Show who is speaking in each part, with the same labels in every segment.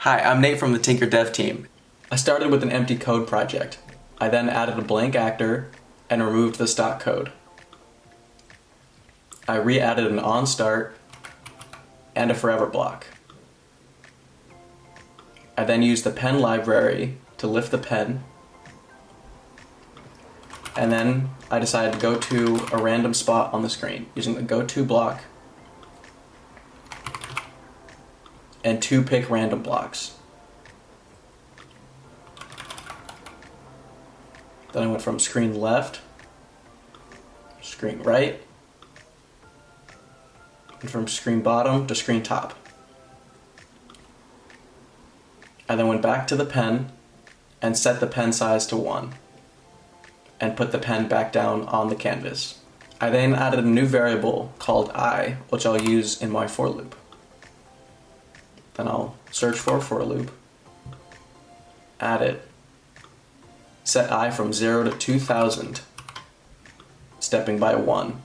Speaker 1: Hi, I'm Nate from the Tinker Dev team. I started with an empty code project. I then added a blank actor and removed the stock code. I re-added an onStart and a forever block. I then used the pen library to lift the pen, and then I decided to go to a random spot on the screen using the go-to block and two pick random blocks. Then I went from screen left, screen right, and from screen bottom to screen top. I then went back to the pen and set the pen size to 1 and put the pen back down on the canvas. I then added a new variable called I, which I'll use in my for loop. Then I'll search for a for loop, add it, set I from 0 to 2000, stepping by 1.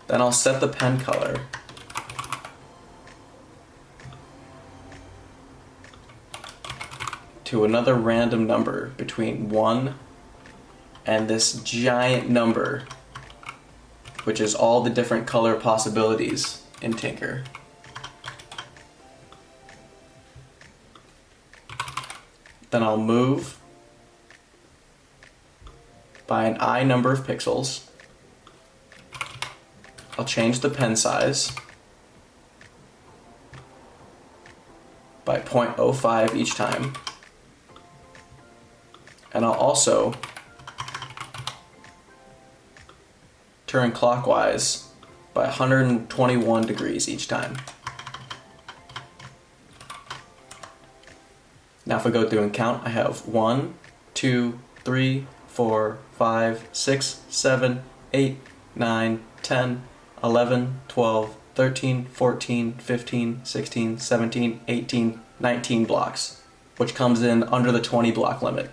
Speaker 1: Then I'll set the pen color to another random number between 1 and this giant number, which is all the different color possibilities in Tinker. Then I'll move by an I number of pixels. I'll change the pen size by 0.05 each time. And I'll also turn clockwise by 121 degrees each time. Now if we go through and count, I have 1, 2, 3, 4, 5, 6, 7, 8, 9, 10, 11, 12, 13, 14, 15, 16, 17, 18, 19 blocks, which comes in under the 20 block limit.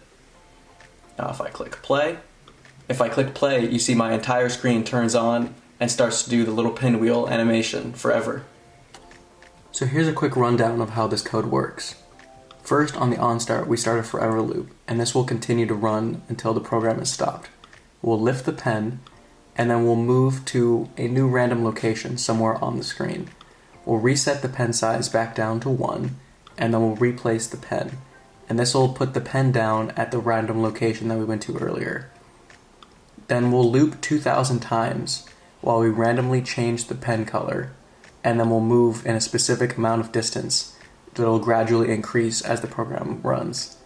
Speaker 1: Now if I click play, you see my entire screen turns on and starts to do the little pinwheel animation forever. So here's a quick rundown of how this code works. First, on the onStart, we start a forever loop, and this will continue to run until the program is stopped. We'll lift the pen, and then we'll move to a new random location somewhere on the screen. We'll reset the pen size back down to 1, and then we'll replace the pen. And this will put the pen down at the random location that we went to earlier. Then we'll loop 2000 times while we randomly change the pen color, and then we'll move in a specific amount of distance that will gradually increase as the program runs.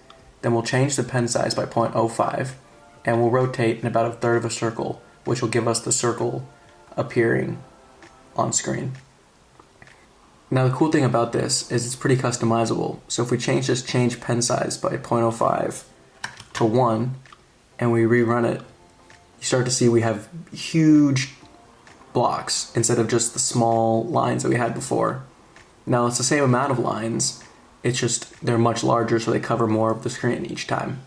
Speaker 1: Then we'll change the pen size by 0.05, and we'll rotate in about a third of a circle, which will give us the circle appearing on screen. Now the cool thing about this is it's pretty customizable. So if we change this change pen size by 0.05 to 1 and we rerun it, you start to see we have huge blocks instead of just the small lines that we had before. Now it's the same amount of lines, it's just they're much larger so they cover more of the screen each time.